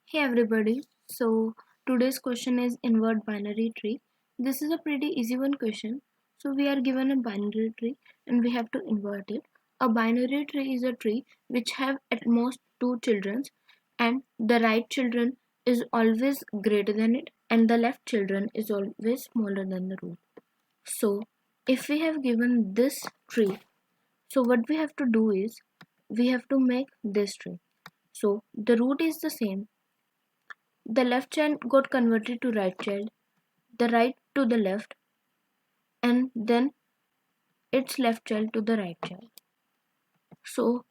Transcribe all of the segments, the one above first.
Hey everybody, so today's question is invert binary tree. This is a pretty easy one question. So we are given a binary tree and we have to invert it. A binary tree is a tree which have at most two children and the right children is always greater than it and the left children is always smaller than the root. So if we have given this tree, so what we have to do is we have to make this tree. So the root is the same. The left child got converted to right child, the right to the left, and then its left child to the right child. So,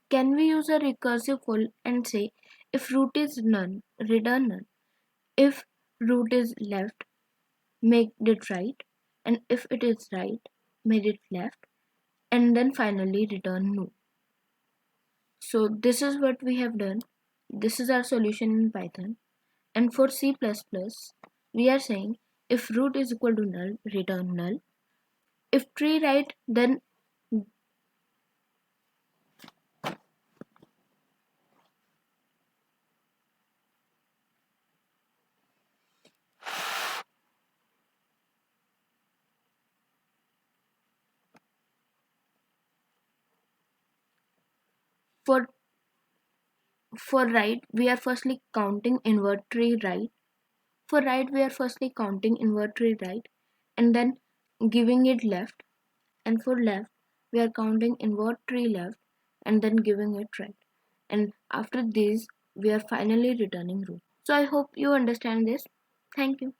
can we use a recursive call and say if root is none, return none. If root is left, make it right, and if it is right, make it left, and then finally return no. So, this is what we have done. This is our solution in Python. And for C++, we are saying if root is equal to null, return null. If tree right, then for right we are firstly counting invert tree right. For right we are firstly counting invert tree right and then giving it left, and for left we are counting invert tree left and then giving it right. And after this we are finally returning root. So I hope you understand this. Thank you.